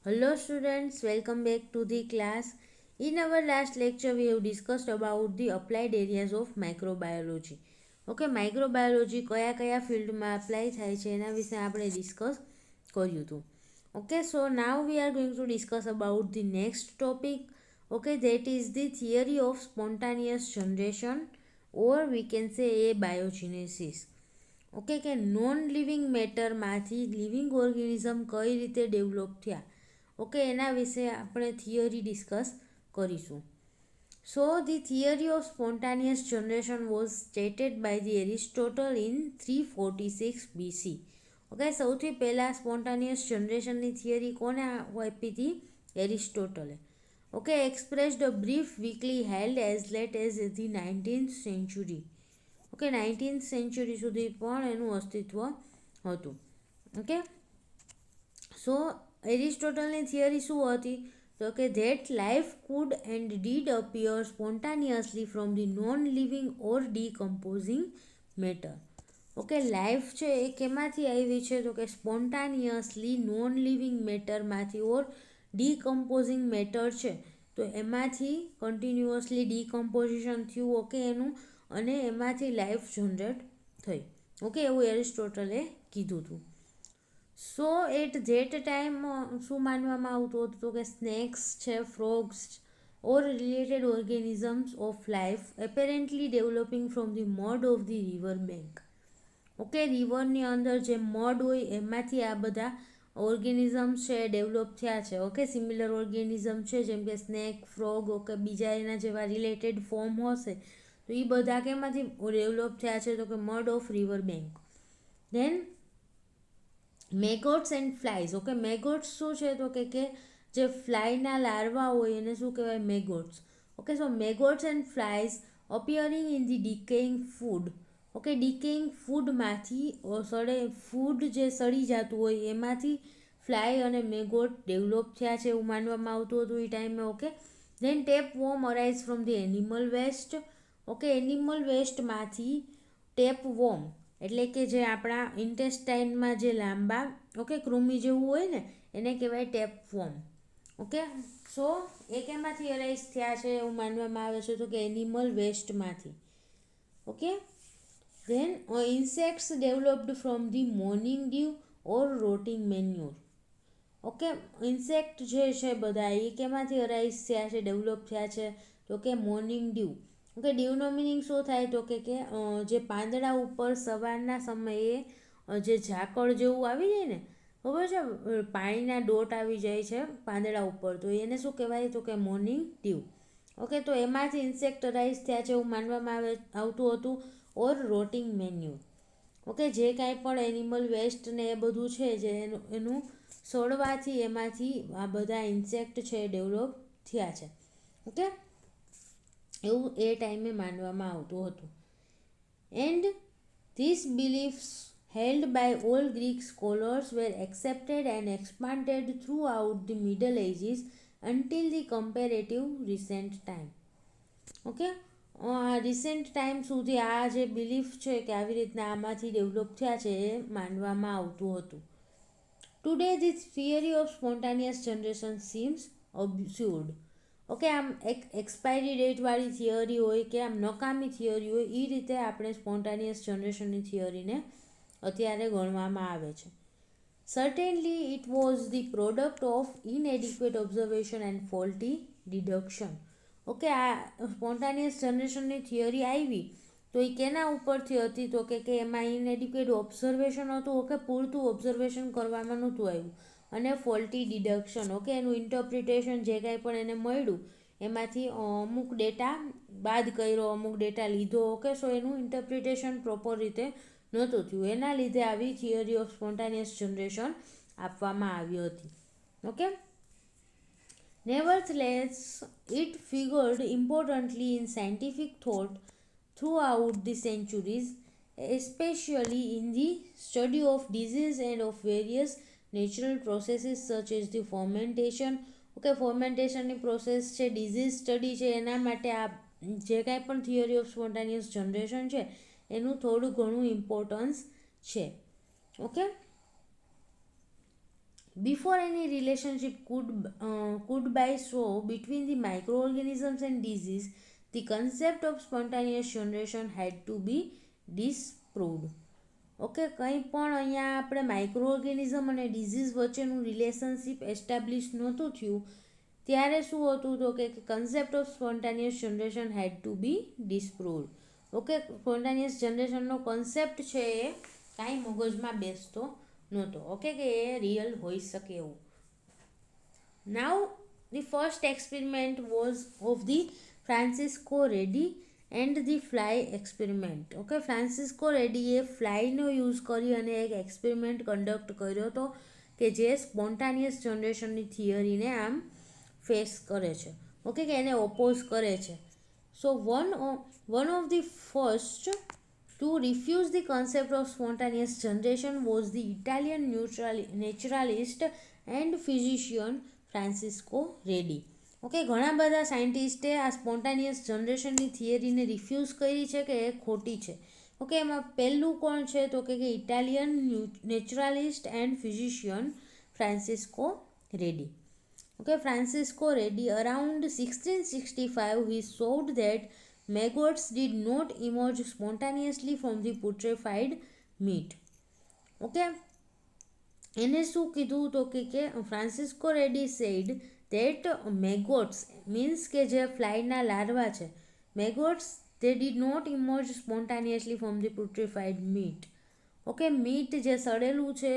Hello students, welcome back to the class. In our last lecture we have discussed about the applied areas of microbiology. Okay microbiology કયા કયા ફિલ્ડમાં apply થાય છે એના વિશે આપણે ડિસ્કસ કર્યું હતું. Okay so now we are going to discuss about the next topic. Okay that is the theory of spontaneous generation or we can say abiogenesis. Okay કે નોન લિવિંગ મેટરમાંથી living organism કઈ રીતે develop થયા. Okay એના વિશે આપણે theory discuss કરીશું. So the theory of spontaneous generation was stated by the Aristotle in 346 BC. Okay સૌથી પહેલાં સ્પોન્ટાનિયસ જનરેશનની થિયરી કોને આપી હતી? એરિસ્ટોટલે. Okay expressed a belief widely held as late as the 19th century. Okay 19th century સુધી પણ એનું અસ્તિત્વ હતું. ઓકે સો એરિસ્ટોટલની થિયરી શું હતી? તો કે that life could and did appear spontaneously from the non living or decomposing matter. Okay life છે એ કેમાંથી આવી છે? તો કે સ્પોન્ટાનિયસલી નોન લિવિંગ મેટરમાંથી ઓર ડીકમ્પોઝિંગ મેટર છે તો એમાંથી કન્ટિન્યુઅસલી ડીકમ્પોઝિશન થયું. ઓકે એનું અને એમાંથી લાઈફ જનરેટ થઈ. ઓકે એવું એરિસ્ટોટલે કીધું હતું. સો એટ ધેટ ટાઈમ શું માનવામાં આવતું હતું? તો કે સ્નેક્સ છે, frogs or related organisms of life apparently developing from the mud of the river bank. Okay રિવરની અંદર જે મડ હોય એમાંથી આ બધા ઓર્ગેનિઝમ્સ છે ડેવલપ થયા છે. ઓકે સિમિલર ઓર્ગેનિઝમ છે જેમ કે સ્નેક, ફ્રોગ, ઓકે બીજા એના જેવા રિલેટેડ ફોર્મ હશે તો એ બધા કેમાંથી ડેવલપ થયા છે? તો કે mud of river bank. Then maggots and flies. Okay maggots શું છે? તો કે જે ફ્લાયના લાર્વા હોય એને શું કહેવાય? Maggots. Okay so maggots and flies appearing in the decaying food. Okay decaying ફૂડમાંથી ફૂડ જે સડી જતું હોય એમાંથી ફ્લાય અને મેગોટ ડેવલપ થયા છે એવું માનવામાં આવતું હતું એ ટાઈમે. Okay then tapeworm arise from the animal waste. Okay animal વેસ્ટમાંથી ટેપ વોર્મ એટલે કે જે આપણા ઇન્ટેસ્ટાઇનમાં જે લાંબા ઓકે કૃમિ જેવું હોય ને એને કહેવાય ટેપ વોર્મ. ઓકે સો એ કેમાંથી અરાઇઝ થયા છે એવું માનવામાં આવે છે? તો કે એનિમલ વેસ્ટમાંથી. Okay then insects developed from the morning dew or rotting manure. Okay insect જે છે બધા એ કેમાંથી અરાઇઝ થયા છે, ડેવલપ થયા છે? તો કે મોર્નિંગ ડ્યુ. ઓકે ડ્યુનો મિનિંગ શું થાય? તો કે જે પાંદડા ઉપર સવારના સમયે જે ઝાકળ જેવું આવી જાય ને, ખબર છે પાણીના ડોટ આવી જાય છે પાંદડા ઉપર તો એને શું કહેવાય? તો કે મોર્નિંગ ડ્યુ. ઓકે તો એમાંથી ઇન્સેક્ટ અરાઇઝ થયા છે એવું માનવામાં આવતું હતું. ઓર રોટિંગ મેન્યુર. ઓકે જે કાંઈ પણ એનિમલ વેસ્ટ ને એ બધું છે જે એનું સડવાથી એમાંથી આ બધા ઇન્સેક્ટ છે ડેવલપ થયા છે. ઓકે એવું એ ટાઈમે માનવામાં આવતું હતું. And this beliefs held by all Greek scholars were accepted and expanded throughout the Middle Ages until the comparative recent time. Okay recent time સુધી આ જે બિલીફ છે કે આવી રીતના આમાંથી ડેવલપ થયા છે એ માનવામાં આવતું હતું. Today this theory of spontaneous generation seems absurd. Okay આમ એક એક્સપાયરી ડેટવાળી થિયરી હોય કે આમ નકામી થિયરી હોય એ રીતે આપણે સ્પોન્ટાનિયસ જનરેશનની થિયરીને અત્યારે ગણવામાં આવે છે. Certainly it was the product of inadequate observation and faulty deduction. Okay આ સ્પોન્ટાનિયસ જનરેશનની થિયરી આવી તો એ કેના ઉપરથી હતી? તો કે એમાં ઇનએડિક્વેટ ઓબ્ઝર્વેશન હતું. ઓકે પૂરતું ઓબ્ઝર્વેશન કરવામાં નહોતું આવ્યું અને ફોલ્ટી ડિડક્શન. ઓકે એનું ઇન્ટરપ્રિટેશન જે કાંઈ પણ એને મળ્યું એમાંથી અમુક ડેટા બાદ કર્યો, અમુક ડેટા લીધો. ઓકે સો એનું ઇન્ટરપ્રિટેશન પ્રોપર રીતે નહોતું થયું એના લીધે આવી થિયરી ઓફ સ્પોન્ટાનિયસ જનરેશન આપવામાં આવી હતી. Okay nevertheless it figured importantly in scientific thought throughout the centuries, especially in the study of disease and of various natural processes such as the fermentation. Okay ફર્મેન્ટેશનની process છે, disease study છે, એના માટે આ જે કાંઈ પણ થિયરી ઓફ સ્પોન્ટાનિયસ જનરેશન છે એનું થોડું ઘણું ઇમ્પોર્ટન્સ છે. Okay Before any relationship could by show between the microorganisms and disease, the concept of spontaneous generation had to be disproved. Okay, કંઈ પણ અહીંયા આપણે માઇક્રો ઓર્ગેનિઝમ અને ડિઝીઝ વચ્ચેનું રિલેશનશિપ એસ્ટાબ્લિશ નહોતું થયું ત્યારે શું હતું તો કે concept of spontaneous generation had to be disproved. Okay, spontaneous જનરેશનનો કોન્સેપ્ટ છે એ કાંઈ મગજમાં બેસતો નહોતો. ઓકે, કે એ રિયલ હોઈ શકે એવું. Now the first experiment was of the Francisco Redi and the fly experiment. Okay, Francisco રેડીએ ફ્લાયનો યુઝ કરી અને એક એક્સપેરિમેન્ટ કન્ડક્ટ કર્યો હતો કે જે સ્પોન્ટાનિયસ જનરેશનની થિયરીને આમ ફેસ કરે છે. ઓકે, કે એને ઓપોઝ કરે છે. So one of the first to refuse the concept of spontaneous generation was the Italian naturalist and physician Francisco Redi. Okay, ઘણા બધા સાયન્ટિસ્ટે આ સ્પોન્ટાનિયસ જનરેશનની થિયરીને રિફ્યુઝ કરી છે કે એ ખોટી છે. ઓકે, એમાં પહેલું કોણ છે તો કે Italian naturalist and physician Francisco ready. Okay, Francisco Redi, around 1665, he showed that maggots did not emerge spontaneously from the putrefied meat. Okay, એને શું કીધું તો કે Francisco Redi said that maggots means કે જે ફ્લાયના લાર્વા છે, maggots they did not emerge spontaneously from the putrefied meat. Okay, meat જે સડેલું છે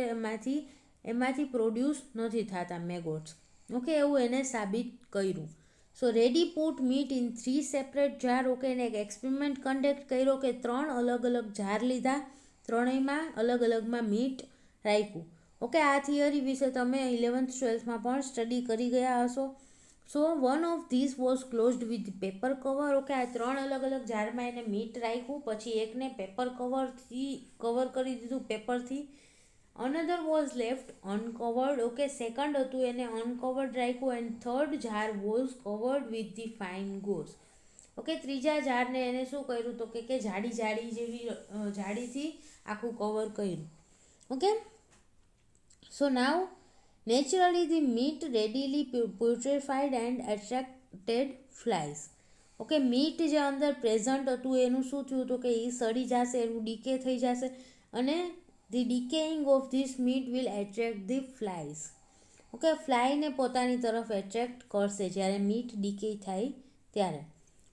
એમાંથી પ્રોડ્યુસ નથી થતા મેગોટ્સ. ઓકે, એવું એને સાબિત કર્યું. સો ready put meet in 3 separate jar. Okay, એને એક એક્સપેરિમેન્ટ કન્ડક્ટ કર્યો કે 3 અલગ અલગ જાર લીધા, ત્રણેયમાં અલગ અલગમાં મીટ રાખ્યું. ઓકે, આ થિયરી વિશે તમે 11th 12thમાં પણ સ્ટડી કરી ગયા હશો. So one of these was closed with paper cover. Okay, આ 3 અલગ અલગ જારમાં એને મીટ રાખ્યું, પછી એકને પેપર કવરથી કવર કરી દીધું પેપરથી. Another was left uncovered. Okay, second હતું એને અનકવર્ડ રાખ્યું and third jar was covered with the fine gauze. Okay, ત્રીજા જારને એને શું કર્યું તો કે જાડી જેવી જાડીથી આખું કવર કર્યું. Okay, so now naturally the meat readily putrefied and attracted flies. Okay, meat જે અંદર પ્રેઝન્ટ હતું એનું શું થયું તો કે એ સડી જશે, એનું ડીકે થઈ જશે અને the decaying of this meat will attract the flies. Okay, ફ્લાયને પોતાની તરફ એટ્રેક્ટ કરશે જ્યારે મીટ ડીકે થાય ત્યારે.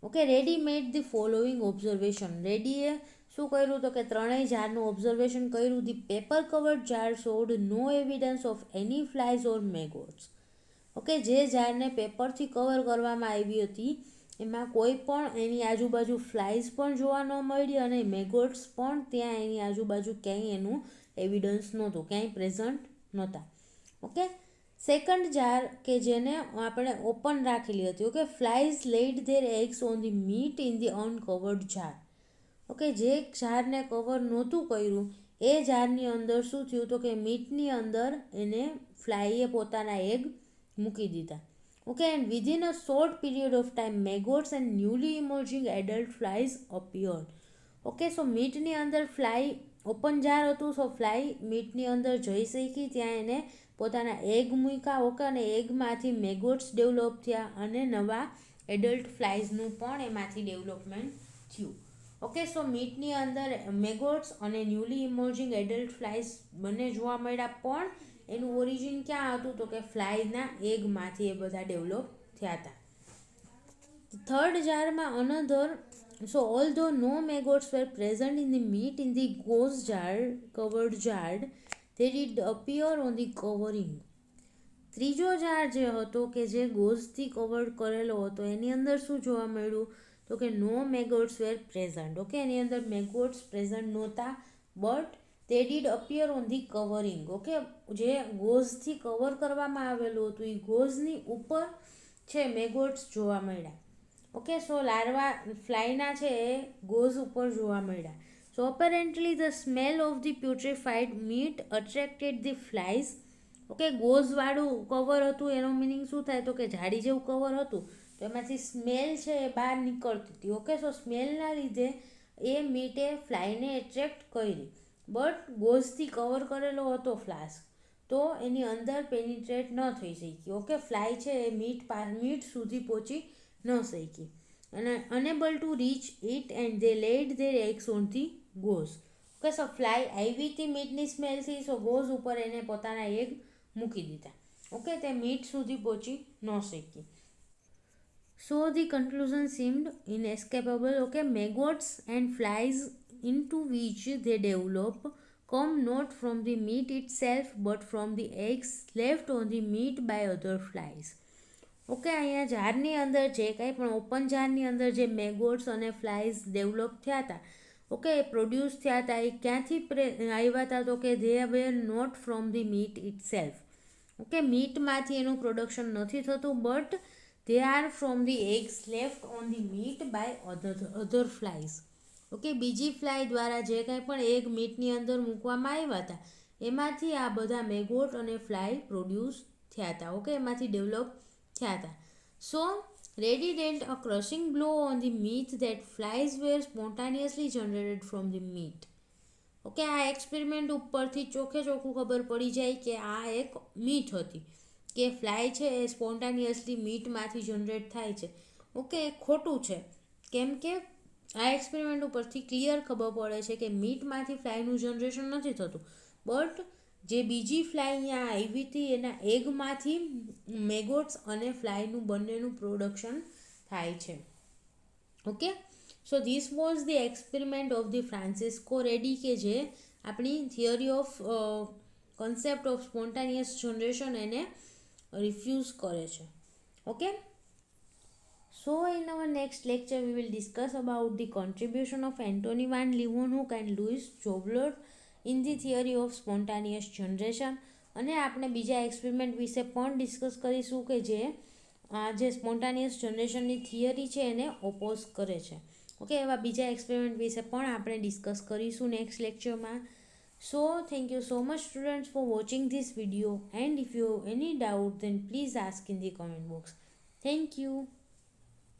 Okay, Redi made the following observation. રેડીએ શું કર્યું તો કે ત્રણેય જારનું ઓબ્ઝર્વેશન કર્યું. The paper covered jar showed no evidence of any flies or maggots. Okay, જે જારને પેપરથી કવર કરવામાં આવી હતી એમાં કોઈ પણ એની આજુબાજુ ફ્લાઇઝ પણ જોવા ન મળી અને મેગોટ્સ પણ ત્યાં એની આજુબાજુ ક્યાંય એનું એવિડન્સ નહોતું, ક્યાંય પ્રેઝન્ટ નહોતા. ઓકે, સેકન્ડ જાર કે જેને આપણે ઓપન રાખેલી હતી. Okay, flies laid their eggs on the meat in the uncovered jar. Okay, જે જારને કવર નહોતું કર્યું એ જારની અંદર શું થયું તો કે મીટની અંદર એને ફ્લાઈએ પોતાના એગ મૂકી દીધા. Okay, and within a short period of time maggots and newly emerging adult flies appeared. Okay, so મીટની અંદર ફ્લાય ઓપન જાર હતું, સો ફ્લાય મીટની અંદર જઈ શકી, ત્યાં એને પોતાના એગ મૂક્યા. ઓકે, અને એગમાંથી મેગોટ્સ ડેવલપ થયા અને નવા એડલ્ટ ફ્લાઇઝનું પણ એમાંથી ડેવલપમેન્ટ થયું. ઓકે, સો મીટની અંદર મેગોટ્સ અને ન્યૂલી ઇમર્જિંગ એડલ્ટ ફ્લાઇઝ બંને જોવા મળ્યા, પણ એનું ઓરિજિન ક્યાં હતું તો કે ફ્લાયના એગમાંથી એ બધા ડેવલપ થયા હતા. થર્ડ જારમાં another so although no maggots were present in the meat in the gauze jar covered jarred they did appear on the covering. ત્રીજો જાર જે હતો કે જે ગોઝથી કવર્ડ કરેલો હતો એની અંદર શું જોવા મળ્યું તો કે નો મેગોટ્સ વેર પ્રેઝન્ટ. ઓકે, એની અંદર મેગોટ્સ પ્રેઝન્ટ નહોતા બટ તે did appear on the covering. Okay, જે ગોઝથી કવર કરવામાં આવેલું હતું એ ગોઝની ઉપર છે મેગોટ્સ જોવા મળ્યા. ઓકે, સો લાર્વા ફ્લાયના છે એ ગોઝ ઉપર જોવા મળ્યા. So apparently the smell of the putrefied meat attracted the flies. Okay, ગોઝવાળું કવર હતું એનો મિનિંગ શું થાય તો કે જાડી જેવું કવર હતું તો એમાંથી સ્મેલ છે એ બહાર નીકળતી હતી. ઓકે, સો સ્મેલના લીધે એ મીટે ફ્લાયને એટ્રેક્ટ કરી, બટ ગોઝથી કવર કરેલો હતો ફ્લાસ્ક તો એની અંદર પેનિટ્રેટ ન થઈ શકી. ઓકે, ફ્લાય છે એ મીટ સુધી પહોંચી ન શકી અને enable to reach it and they lead there eggs on the goes. Okay, so fly આવી હતી મીટની સ્મેલથી, સો ગોઝ ઉપર એને પોતાના એગ મૂકી દીધા. ઓકે, તે મીટ સુધી પહોંચી ન શકી. So the conclusion seemed inescapable. Okay, maggots and flies into which they develop come not from the meat itself but from the eggs left on the meat by other flies. Okay, અહીંયા જારની અંદર જે કંઈ પણ open જારની અંદર જે મેગોટ્સ અને flies develop થયા હતા, ઓકે, પ્રોડ્યુસ થયા હતા, એ ક્યાંથી આવ્યા હતા? તો કે they were not from the meat itself. Okay, મીટમાંથી એનું પ્રોડક્શન નથી થતું, but they are from the eggs left on the meat by other flies. Okay, બીજી ફ્લાય દ્વારા જે કંઈ પણ એગ મીટની અંદર મૂકવામાં આવ્યા હતા એમાંથી આ બધા મેગોટ અને ફ્લાય પ્રોડ્યુસ થયા હતા. ઓકે, એમાંથી ડેવલપ થયા હતા. સો ready dealt a crushing blow on the myth that flies were spontaneously generated from the meat. Okay, આ એક્સપેરિમેન્ટ ઉપરથી ચોખ્ખું ખબર પડી જાય કે આ એક મીથ હતી કે ફ્લાય છે એ સ્પોન્ટાનિયસલી મીટમાંથી જનરેટ થાય છે. ઓકે, એ ખોટું છે. કેમ કે આ એક્સપેરિમેન્ટ ઉપરથી ક્લિયર ખબર પડે છે કે મીટમાંથી ફ્લાયનું જનરેશન નથી થતું, બટ જે બીજી ફ્લાય અહીંયા આવી હતી એના એગમાંથી મેગોટ્સ અને ફ્લાયનું બંનેનું પ્રોડક્શન થાય છે. Okay, so this was the experiment of the Francisco Redi, કે જે આપણી theory of concept of spontaneous generation એને રિફ્યુઝ કરે છે. Okay, so in our next lecture we will discuss about the contribution of Antony van Leeuwenhoek and Louis Jobler in the theory of spontaneous generation. અને આપણે બીજા experiment વિશે પણ discuss કરીશું કે જે સ્પોન્ટાનિયસ જનરેશનની થિયરી છે એને ઓપોઝ કરે છે. ઓકે, એવા બીજા એક્સપેરિમેન્ટ વિશે પણ આપણે ડિસ્કસ કરીશું નેક્સ્ટ લેક્ચરમાં. So thank you so much students for watching this video, and if you have any doubt then please ask in the comment box. Thank you.